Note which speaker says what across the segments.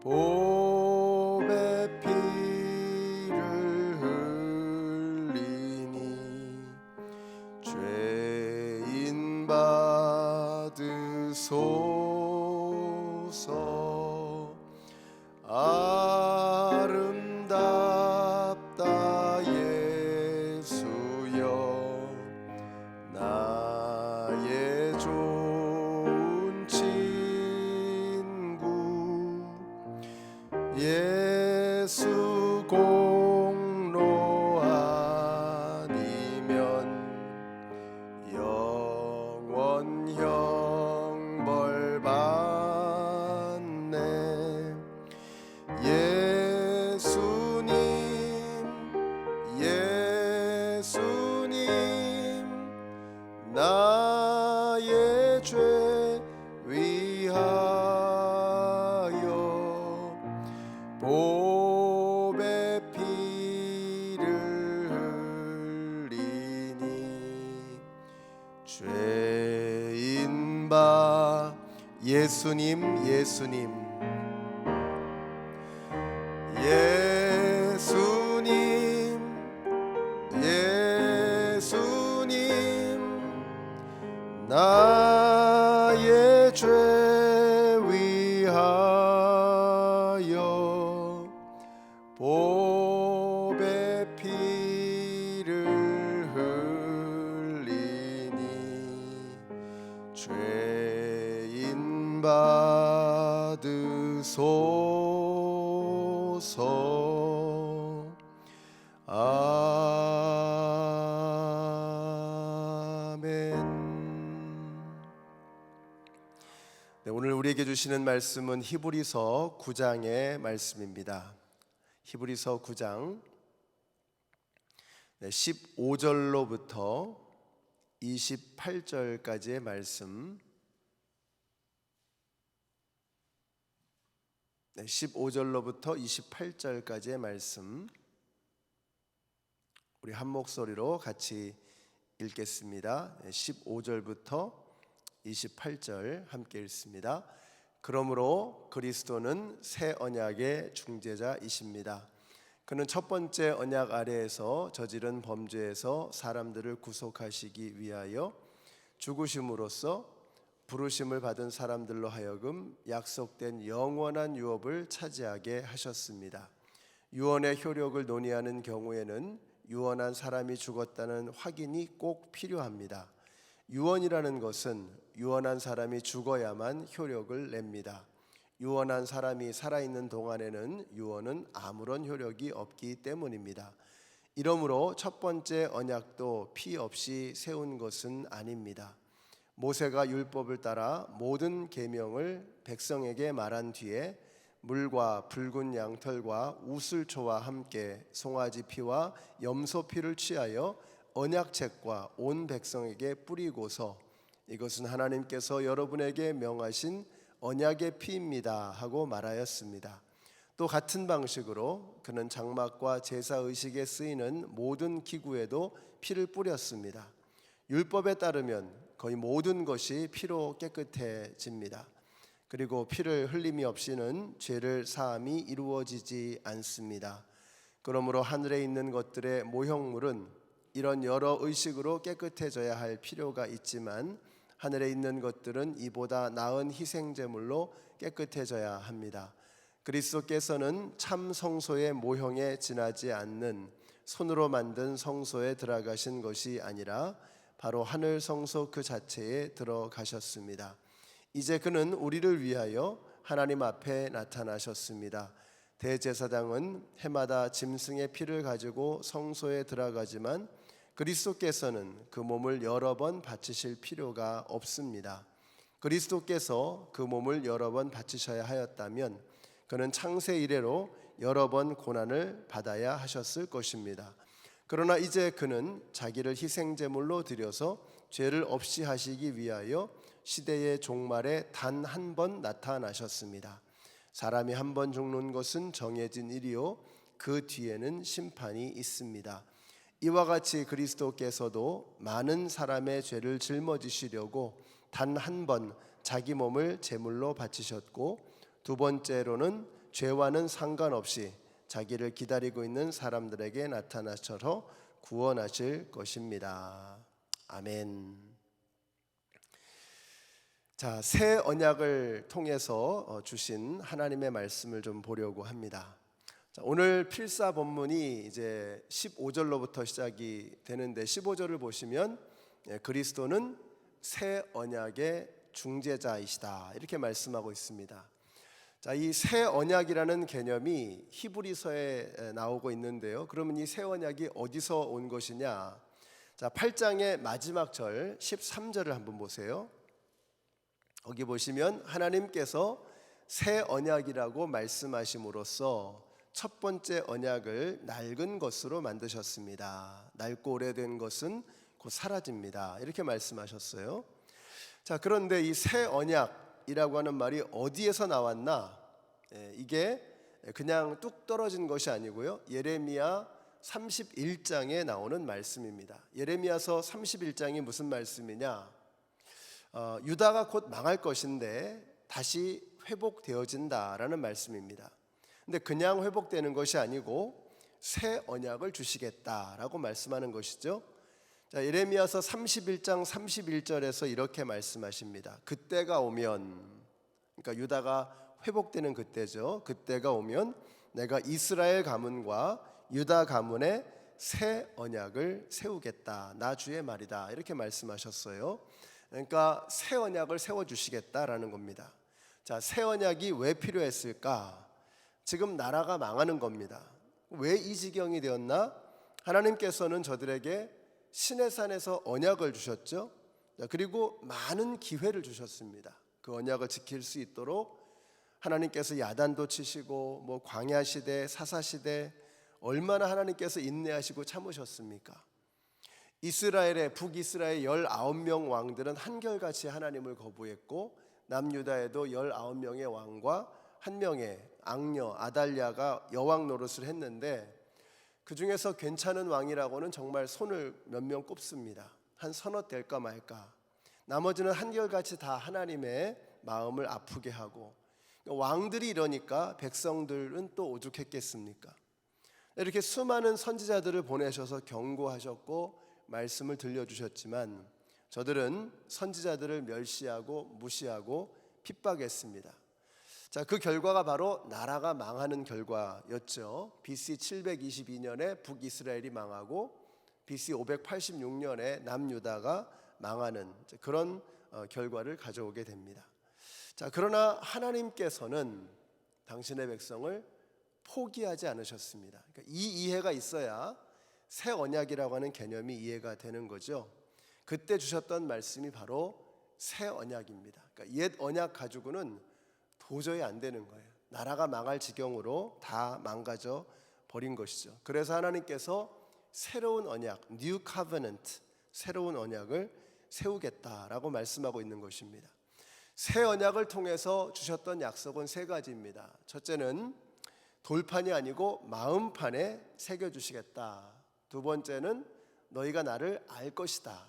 Speaker 1: 보배 피를 흘리니 죄인 받으소서. 아름답다 예수여 나의 좋은 친구. 예수 공로 아니면 영원 형벌 받네. 예수님 나의 죄 위하여 보배 피를 흘리니 죄인 바 예수님 예수님 나의 죄 위하여 보배 피를 흘리니 죄인 받으소서. 네, 오늘 우리에게 주시는 말씀은 히브리서 9장의 말씀입니다. 히브리서 9장 15절로부터 28절까지의 말씀. 15절로부터 28절까지의 말씀 우리 한 목소리로 같이 읽겠습니다. 15절부터 28절 함께 읽습니다. 그러므로 그리스도는 새 언약의 중재자이십니다. 그는 첫 번째 언약 아래에서 저지른 범죄에서 사람들을 구속하시기 위하여 죽으심으로써 부르심을 받은 사람들로 하여금 약속된 영원한 유업을 차지하게 하셨습니다. 유언의 효력을 논의하는 경우에는 유언한 사람이 죽었다는 확인이 꼭 필요합니다. 유언이라는 것은 유언한 사람이 죽어야만 효력을 냅니다. 유언한 사람이 살아있는 동안에는 유언은 아무런 효력이 없기 때문입니다. 이러므로 첫 번째 언약도 피 없이 세운 것은 아닙니다. 모세가 율법을 따라 모든 계명을 백성에게 말한 뒤에 물과 붉은 양털과 우슬초와 함께 송아지 피와 염소 피를 취하여 언약책과 온 백성에게 뿌리고서 이것은 하나님께서 여러분에게 명하신 언약의 피입니다 하고 말하였습니다. 또 같은 방식으로 그는 장막과 제사 의식에 쓰이는 모든 기구에도 피를 뿌렸습니다. 율법에 따르면 거의 모든 것이 피로 깨끗해집니다. 그리고 피를 흘림이 없이는 죄를 사함이 이루어지지 않습니다. 그러므로 하늘에 있는 것들의 모형물은 이런 여러 의식으로 깨끗해져야 할 필요가 있지만 하늘에 있는 것들은 이보다 나은 희생제물로 깨끗해져야 합니다. 그리스도께서는 참 성소의 모형에 지나지 않는 손으로 만든 성소에 들어가신 것이 아니라 바로 하늘 성소 그 자체에 들어가셨습니다. 이제 그는 우리를 위하여 하나님 앞에 나타나셨습니다. 대제사장은 해마다 짐승의 피를 가지고 성소에 들어가지만 그리스도께서는 그 몸을 여러 번 바치실 필요가 없습니다. 그리스도께서 그 몸을 여러 번 바치셔야 하였다면 그는 창세 이래로 여러 번 고난을 받아야 하셨을 것입니다. 그러나 이제 그는 자기를 희생제물로 드려서 죄를 없이 하시기 위하여 시대의 종말에 단 한 번 나타나셨습니다. 사람이 한 번 죽는 것은 정해진 일이요 그 뒤에는 심판이 있습니다. 이와 같이 그리스도께서도 많은 사람의 죄를 짊어지시려고 단 한 번 자기 몸을 제물로 바치셨고 두 번째로는 죄와는 상관없이 자기를 기다리고 있는 사람들에게 나타나셔서 구원하실 것입니다. 아멘. 자, 새 언약을 통해서 주신 하나님의 말씀을 좀 보려고 합니다. 자, 오늘 필사 본문이 이제 15절로부터 시작이 되는데 15절을 보시면 그리스도는 새 언약의 중재자이시다 이렇게 말씀하고 있습니다. 자, 이 새 언약이라는 개념이 히브리서에 나오고 있는데요. 그러면 이 새 언약이 어디서 온 것이냐? 자, 8장의 마지막 절 13절을 한번 보세요. 거기 보시면 하나님께서 새 언약이라고 말씀하심으로써 첫 번째 언약을 낡은 것으로 만드셨습니다. 낡고 오래된 것은 곧 사라집니다. 이렇게 말씀하셨어요. 자, 그런데 이 새 언약이라고 하는 말이 어디에서 나왔나? 이게 그냥 뚝 떨어진 것이 아니고요. 예레미야 31장에 나오는 말씀입니다. 예레미야서 31장이 무슨 말씀이냐? 유다가 곧 망할 것인데 다시 회복되어진다라는 말씀입니다. 근데 그냥 회복되는 것이 아니고 새 언약을 주시겠다라고 말씀하는 것이죠. 자, 예레미야서 31장 31절에서 이렇게 말씀하십니다. 그때가 오면, 그러니까 유다가 회복되는 그때죠. 그때가 오면 내가 이스라엘 가문과 유다 가문에 새 언약을 세우겠다. 나 주의 말이다. 이렇게 말씀하셨어요. 그러니까 새 언약을 세워주시겠다라는 겁니다. 자, 새 언약이 왜 필요했을까? 지금 나라가 망하는 겁니다. 왜 이 지경이 되었나? 하나님께서는 저들에게 시내산에서 언약을 주셨죠. 그리고 많은 기회를 주셨습니다. 그 언약을 지킬 수 있도록 하나님께서 야단도 치시고 뭐 광야 시대, 사사 시대 얼마나 하나님께서 인내하시고 참으셨습니까? 이스라엘의 북이스라엘 19명 왕들은 한결같이 하나님을 거부했고 남유다에도 19명의 왕과 한 명의 악녀 아달랴가 여왕 노릇을 했는데 그 중에서 괜찮은 왕이라고는 정말 손을 몇 명 꼽습니다. 한 서너 될까 말까. 나머지는 한결같이 다 하나님의 마음을 아프게 하고, 왕들이 이러니까 백성들은 또 오죽했겠습니까? 이렇게 수많은 선지자들을 보내셔서 경고하셨고 말씀을 들려주셨지만 저들은 선지자들을 멸시하고 무시하고 핍박했습니다. 자, 그 결과가 바로 나라가 망하는 결과였죠. BC 722년에 북이스라엘이 망하고 BC 586년에 남유다가 망하는 그런 결과를 가져오게 됩니다. 자, 그러나 하나님께서는 당신의 백성을 포기하지 않으셨습니다. 그러니까 이 이해가 있어야 새 언약이라고 하는 개념이 이해가 되는 거죠. 그때 주셨던 말씀이 바로 새 언약입니다. 그러니까 옛 언약 가지고는 도저히 안 되는 거예요. 나라가 망할 지경으로 다 망가져 버린 것이죠. 그래서 하나님께서 새로운 언약, New Covenant, 새로운 언약을 세우겠다라고 말씀하고 있는 것입니다. 새 언약을 통해서 주셨던 약속은 세 가지입니다. 첫째는 돌판이 아니고 마음판에 새겨주시겠다. 두 번째는 너희가 나를 알 것이다.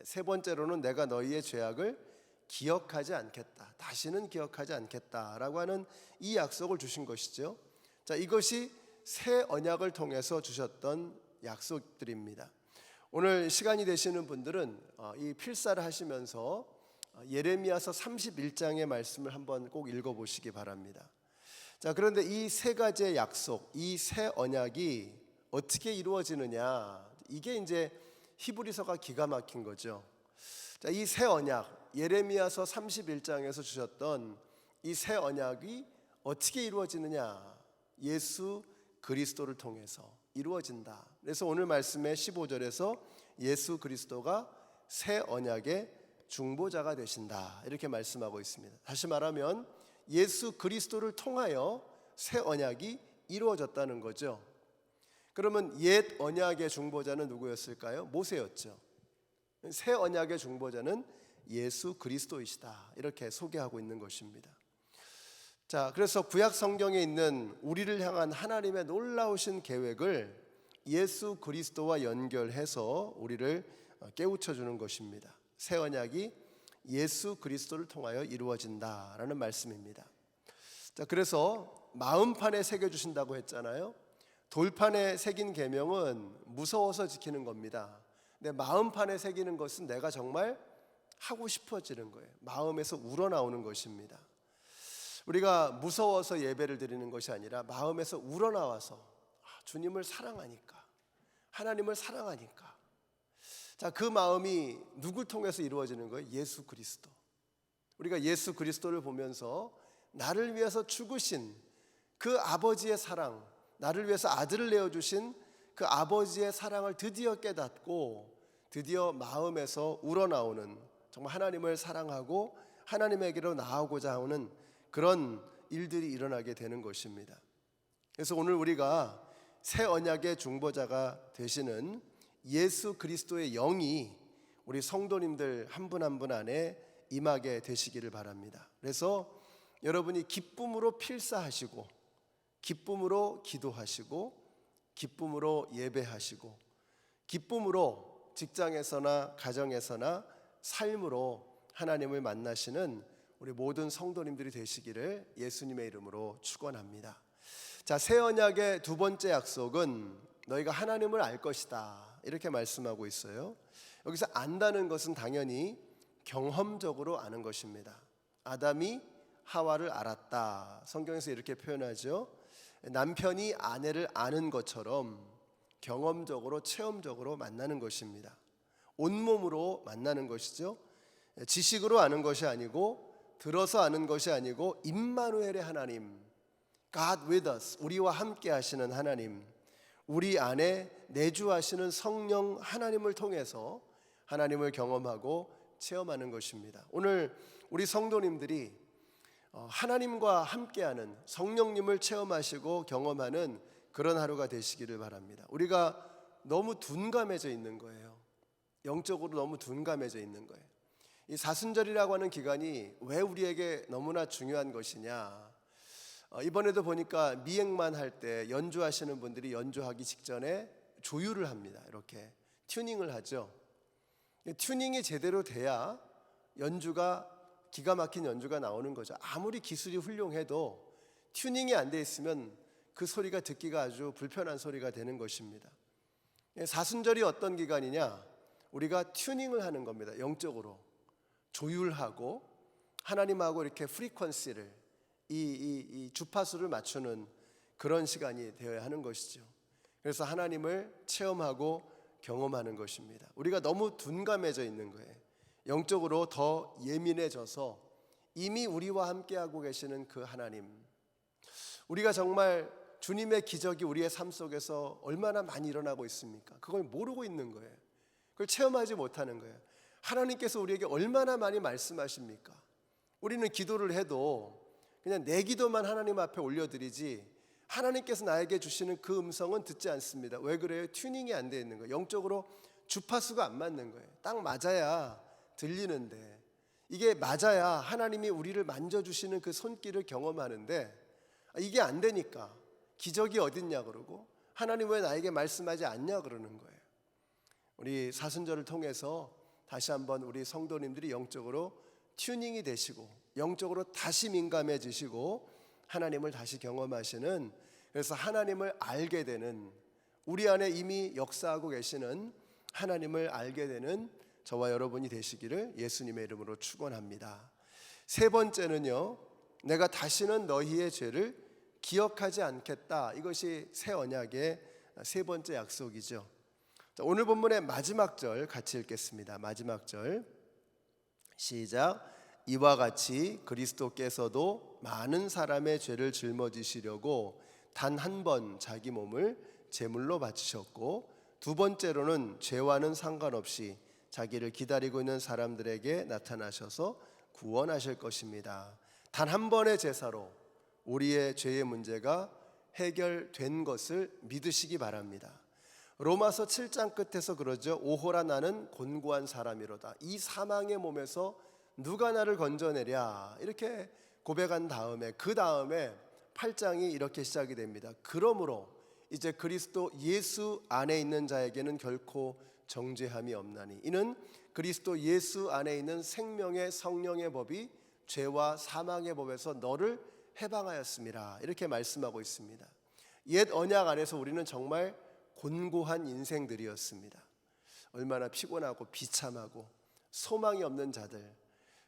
Speaker 1: 세 번째로는 내가 너희의 죄악을 기억하지 않겠다. 다시는 기억하지 않겠다라고 하는 이 약속을 주신 것이죠. 자, 이것이 새 언약을 통해서 주셨던 약속들입니다. 오늘 시간이 되시는 분들은 이 필사를 하시면서 예레미야서 31장의 말씀을 한번 꼭 읽어보시기 바랍니다. 자, 그런데 이 세 가지의 약속, 이 새 언약이 어떻게 이루어지느냐, 이게 이제 히브리서가 기가 막힌 거죠. 자, 이 새 언약, 예레미야서 31장에서 주셨던 이 새 언약이 어떻게 이루어지느냐, 예수 그리스도를 통해서 이루어진다. 그래서 오늘 말씀의 15절에서 예수 그리스도가 새 언약의 중보자가 되신다 이렇게 말씀하고 있습니다. 다시 말하면 예수 그리스도를 통하여 새 언약이 이루어졌다는 거죠. 그러면 옛 언약의 중보자는 누구였을까요? 모세였죠. 새 언약의 중보자는 예수 그리스도이시다 이렇게 소개하고 있는 것입니다. 자, 그래서 구약 성경에 있는 우리를 향한 하나님의 놀라우신 계획을 예수 그리스도와 연결해서 우리를 깨우쳐 주는 것입니다. 새 언약이 예수 그리스도를 통하여 이루어진다라는 말씀입니다. 자, 그래서 마음판에 새겨주신다고 했잖아요. 돌판에 새긴 계명은 무서워서 지키는 겁니다. 근데 마음판에 새기는 것은 내가 정말 하고 싶어지는 거예요. 마음에서 우러나오는 것입니다. 우리가 무서워서 예배를 드리는 것이 아니라 마음에서 우러나와서 주님을 사랑하니까, 하나님을 사랑하니까. 자, 그 마음이 누굴 통해서 이루어지는 거예요? 예수 그리스도. 우리가 예수 그리스도를 보면서 나를 위해서 죽으신 그 아버지의 사랑, 나를 위해서 아들을 내어주신 그 아버지의 사랑을 드디어 깨닫고 드디어 마음에서 우러나오는, 정말 하나님을 사랑하고 하나님에게로 나아오고자 하는 그런 일들이 일어나게 되는 것입니다. 그래서 오늘 우리가 새 언약의 중보자가 되시는 예수 그리스도의 영이 우리 성도님들 한 분 한 분 안에 임하게 되시기를 바랍니다. 그래서 여러분이 기쁨으로 필사하시고, 기쁨으로 기도하시고, 기쁨으로 예배하시고, 기쁨으로 직장에서나 가정에서나 삶으로 하나님을 만나시는 우리 모든 성도님들이 되시기를 예수님의 이름으로 축원합니다. 자, 새 언약의 두 번째 약속은 너희가 하나님을 알 것이다, 이렇게 말씀하고 있어요. 여기서 안다는 것은 당연히 경험적으로 아는 것입니다. 아담이 하와를 알았다, 성경에서 이렇게 표현하죠. 남편이 아내를 아는 것처럼 경험적으로, 체험적으로 만나는 것입니다. 온몸으로 만나는 것이죠. 지식으로 아는 것이 아니고, 들어서 아는 것이 아니고, 임마누엘의 하나님, God with us, 우리와 함께 하시는 하나님, 우리 안에 내주하시는 성령 하나님을 통해서 하나님을 경험하고 체험하는 것입니다. 오늘 우리 성도님들이 하나님과 함께하는, 성령님을 체험하시고 경험하는 그런 하루가 되시기를 바랍니다. 우리가 너무 둔감해져 있는 거예요. 영적으로 너무 둔감해져 있는 거예요. 이 사순절이라고 하는 기간이 왜 우리에게 너무나 중요한 것이냐, 이번에도 보니까 미행만 할 때 연주하시는 분들이 연주하기 직전에 조율을 합니다. 이렇게 튜닝을 하죠. 튜닝이 제대로 돼야 연주가, 기가 막힌 연주가 나오는 거죠. 아무리 기술이 훌륭해도 튜닝이 안 돼 있으면 그 소리가 듣기가 아주 불편한 소리가 되는 것입니다. 사순절이 어떤 기간이냐, 우리가 튜닝을 하는 겁니다. 영적으로 조율하고 하나님하고 이렇게 프리퀀시를, 이 주파수를 맞추는 그런 시간이 되어야 하는 것이죠. 그래서 하나님을 체험하고 경험하는 것입니다. 우리가 너무 둔감해져 있는 거예요. 영적으로 더 예민해져서 이미 우리와 함께하고 계시는 그 하나님, 우리가 정말 주님의 기적이 우리의 삶 속에서 얼마나 많이 일어나고 있습니까? 그걸 모르고 있는 거예요. 그걸 체험하지 못하는 거예요. 하나님께서 우리에게 얼마나 많이 말씀하십니까? 우리는 기도를 해도 그냥 내 기도만 하나님 앞에 올려드리지 하나님께서 나에게 주시는 그 음성은 듣지 않습니다. 왜 그래요? 튜닝이 안 되어 있는 거예요. 영적으로 주파수가 안 맞는 거예요. 딱 맞아야 들리는데, 이게 맞아야 하나님이 우리를 만져주시는 그 손길을 경험하는데, 이게 안 되니까 기적이 어딨냐 그러고, 하나님 왜 나에게 말씀하지 않냐 그러는 거예요. 우리 사순절을 통해서 다시 한번 우리 성도님들이 영적으로 튜닝이 되시고 영적으로 다시 민감해지시고 하나님을 다시 경험하시는, 그래서 하나님을 알게 되는, 우리 안에 이미 역사하고 계시는 하나님을 알게 되는 저와 여러분이 되시기를 예수님의 이름으로 축원합니다. 세 번째는요, 내가 다시는 너희의 죄를 기억하지 않겠다. 이것이 새 언약의 세 번째 약속이죠. 자, 오늘 본문의 마지막 절 같이 읽겠습니다. 마지막 절 시작. 이와 같이 그리스도께서도 많은 사람의 죄를 짊어지시려고 단 한 번 자기 몸을 제물로 바치셨고, 두 번째로는 죄와는 상관없이 자기를 기다리고 있는 사람들에게 나타나셔서 구원하실 것입니다. 단 한 번의 제사로 우리의 죄의 문제가 해결된 것을 믿으시기 바랍니다. 로마서 7장 끝에서 그러죠. 오호라 나는 곤고한 사람이로다. 이 사망의 몸에서 누가 나를 건져내랴, 이렇게 고백한 다음에 그 다음에 8장이 이렇게 시작이 됩니다. 그러므로 이제 그리스도 예수 안에 있는 자에게는 결코 정죄함이 없나니 이는 그리스도 예수 안에 있는 생명의 성령의 법이 죄와 사망의 법에서 너를 해방하였습니다. 이렇게 말씀하고 있습니다. 옛 언약 안에서 우리는 정말 곤고한 인생들이었습니다. 얼마나 피곤하고 비참하고 소망이 없는 자들.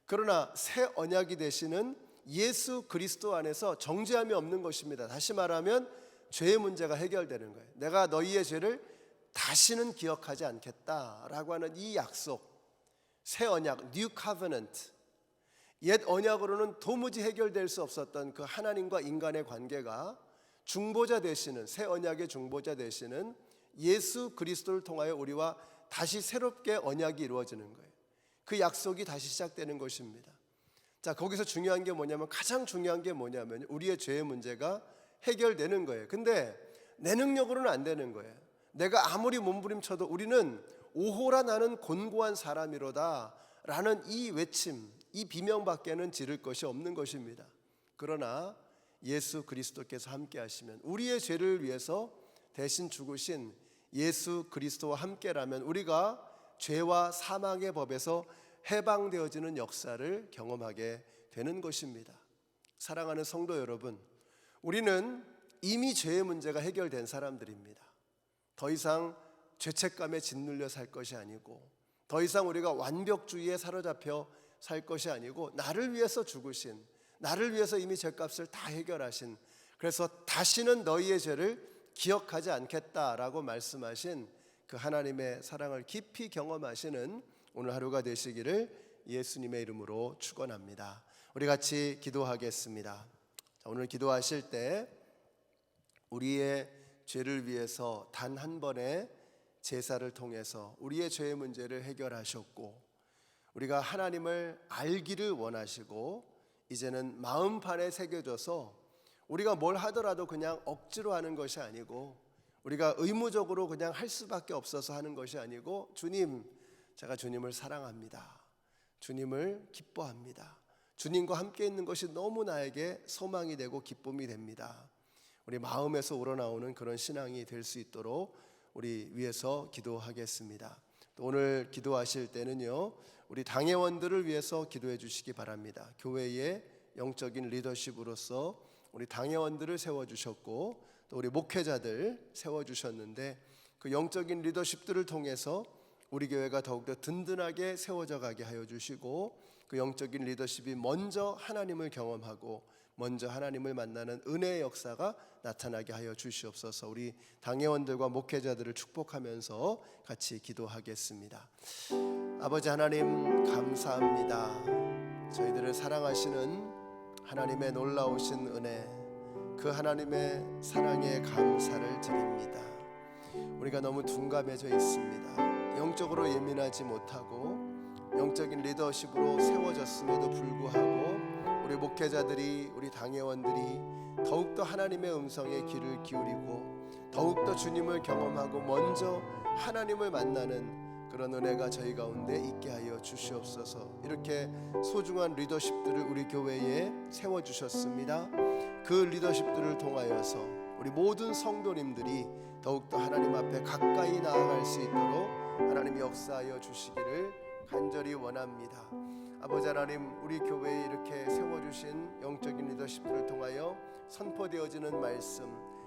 Speaker 1: 그러나 새 언약이 되시는 예수 그리스도 안에서 정죄함이 없는 것입니다. 다시 말하면 죄의 문제가 해결되는 거예요. 내가 너희의 죄를 다시는 기억하지 않겠다라고 하는 이 약속, 새 언약, New Covenant. 옛 언약으로는 도무지 해결될 수 없었던 그 하나님과 인간의 관계가 중보자 되시는, 새 언약의 중보자 되시는 예수 그리스도를 통하여 우리와 다시 새롭게 언약이 이루어지는 거예요. 그 약속이 다시 시작되는 것입니다. 자, 거기서 중요한 게 뭐냐면, 가장 중요한 게 뭐냐면 우리의 죄의 문제가 해결되는 거예요. 근데 내 능력으로는 안 되는 거예요. 내가 아무리 몸부림쳐도 우리는 오호라 나는 곤고한 사람이로다 라는 이 외침, 이 비명밖에는 지를 것이 없는 것입니다. 그러나 예수 그리스도께서 함께 하시면, 우리의 죄를 위해서 대신 죽으신 예수 그리스도와 함께라면 우리가 죄와 사망의 법에서 해방되어지는 역사를 경험하게 되는 것입니다. 사랑하는 성도 여러분, 우리는 이미 죄의 문제가 해결된 사람들입니다. 더 이상 죄책감에 짓눌려 살 것이 아니고, 더 이상 우리가 완벽주의에 사로잡혀 살 것이 아니고, 나를 위해서 죽으신, 나를 위해서 이미 죄값을 다 해결하신, 그래서 다시는 너희의 죄를 기억하지 않겠다라고 말씀하신 그 하나님의 사랑을 깊이 경험하시는 오늘 하루가 되시기를 예수님의 이름으로 축원합니다. 우리 같이 기도하겠습니다. 오늘 기도하실 때 우리의 죄를 위해서 단 한 번의 제사를 통해서 우리의 죄의 문제를 해결하셨고, 우리가 하나님을 알기를 원하시고, 이제는 마음판에 새겨져서 우리가 뭘 하더라도 그냥 억지로 하는 것이 아니고, 우리가 의무적으로 그냥 할 수밖에 없어서 하는 것이 아니고, 주님, 제가 주님을 사랑합니다. 주님을 기뻐합니다. 주님과 함께 있는 것이 너무 나에게 소망이 되고 기쁨이 됩니다. 우리 마음에서 우러나오는 그런 신앙이 될 수 있도록 우리 위해서 기도하겠습니다. 또 오늘 기도하실 때는요, 우리 당회원들을 위해서 기도해 주시기 바랍니다. 교회의 영적인 리더십으로서 우리 당회원들을 세워주셨고, 또 우리 목회자들 세워주셨는데, 그 영적인 리더십들을 통해서 우리 교회가 더욱더 든든하게 세워져 가게 하여 주시고, 그 영적인 리더십이 먼저 하나님을 경험하고 먼저 하나님을 만나는 은혜의 역사가 나타나게 하여 주시옵소서. 우리 당회원들과 목회자들을 축복하면서 같이 기도하겠습니다. 아버지 하나님, 감사합니다. 저희들을 사랑하시는 하나님의 놀라우신 은혜, 그 하나님의 사랑에 감사를 드립니다. 우리가 너무 둔감해져 있습니다. 영적으로 예민하지 못하고 영적인 리더십으로 세워졌음에도 불구하고 우리 목회자들이, 우리 당회원들이 더욱더 하나님의 음성에 귀를 기울이고 더욱더 주님을 경험하고 먼저 하나님을 만나는 그런 은혜가 저희 가운데 있게 하여 주시옵소서. 이렇게 소중한 리더십들을 우리 교회에 세워주셨습니다. 그 리더십들을 통하여서 우리 모든 성도님들이 더욱더 하나님 앞에 가까이 나아갈 수 있도록 하나님이 역사하여 주시기를 간절히 원합니다. 아버지 하나님, 우리 교회에 이렇게 세워주신 영적인 리더십들을 통하여 선포되어지는 말씀,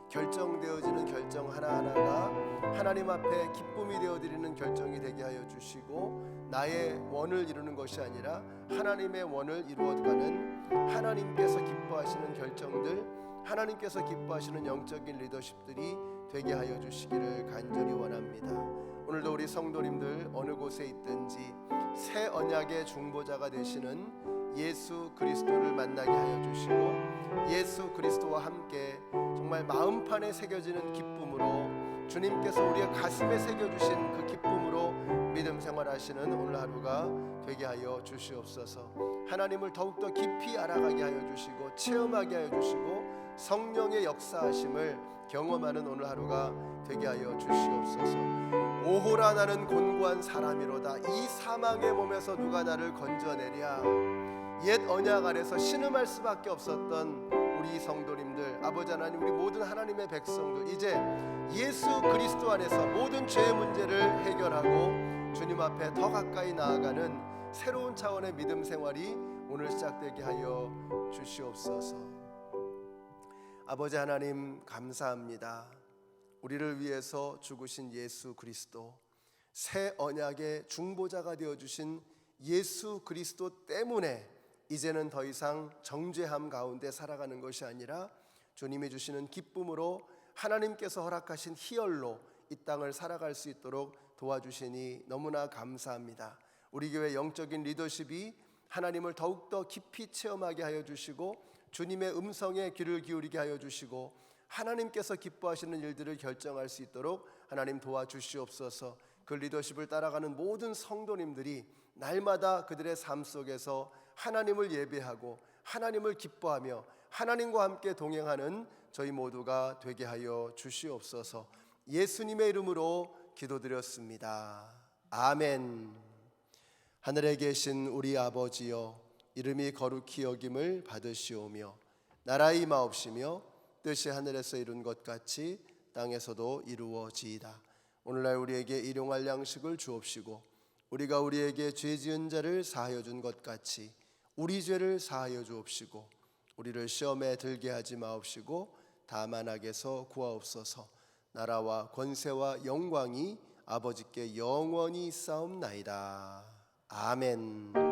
Speaker 1: 결정되어지는 결정 하나하나가 하나님 앞에 기쁨이 되어드리는 결정이 되게 하여 주시고, 나의 원을 이루는 것이 아니라 하나님의 원을 이루어가는 하나님께서 기뻐하시는 결정들, 하나님께서 기뻐하시는 영적인 리더십들이 되게 하여 주시기를 간절히 원합니다. 오늘도 우리 성도님들 어느 곳에 있든지 새 언약의 중보자가 되시는 예수 그리스도를 만나게 하여 주시고, 예수 그리스도와 함께 정말 마음판에 새겨지는 기쁨으로, 주님께서 우리의 가슴에 새겨주신 그 기쁨으로 믿음 생활하시는 오늘 하루가 되게 하여 주시옵소서. 하나님을 더욱더 깊이 알아가게 하여 주시고 체험하게 하여 주시고 성령의 역사하심을 경험하는 오늘 하루가 되게 하여 주시옵소서. 오호라 나는 곤고한 사람이로다. 이 사망의 몸에서 누가 나를 건져내랴. 옛 언약 아래서 신음할 수밖에 없었던 우리 성도님들, 아버지 하나님, 우리 모든 하나님의 백성들, 이제 예수 그리스도 안에서 모든 죄의 문제를 해결하고 주님 앞에 더 가까이 나아가는 새로운 차원의 믿음 생활이 오늘 시작되게 하여 주시옵소서. 아버지 하나님 감사합니다. 우리를 위해서 죽으신 예수 그리스도, 새 언약의 중보자가 되어주신 예수 그리스도 때문에 이제는 더 이상 정죄함 가운데 살아가는 것이 아니라 주님이 주시는 기쁨으로 하나님께서 허락하신 희열로 이 땅을 살아갈 수 있도록 도와주시니 너무나 감사합니다. 우리 교회 영적인 리더십이 하나님을 더욱더 깊이 체험하게 하여 주시고 주님의 음성에 귀를 기울이게 하여 주시고 하나님께서 기뻐하시는 일들을 결정할 수 있도록 하나님 도와주시옵소서. 그 리더십을 따라가는 모든 성도님들이 날마다 그들의 삶 속에서 하나님을 예배하고 하나님을 기뻐하며 하나님과 함께 동행하는 저희 모두가 되게 하여 주시옵소서. 예수님의 이름으로 기도드렸습니다. 아멘. 하늘에 계신 우리 아버지여, 이름이 거룩히 여김을 받으시오며 나라의 임하옵시며 뜻이 하늘에서 이룬 것 같이 땅에서도 이루어지이다. 오늘날 우리에게 일용할 양식을 주옵시고 우리가 우리에게 죄 지은 자를 사하여 준 것 같이 우리 죄를 사하여 주옵시고 우리를 시험에 들게 하지 마옵시고 다만 악에서 구하옵소서. 나라와 권세와 영광이 아버지께 영원히 있사옵나이다. 아멘.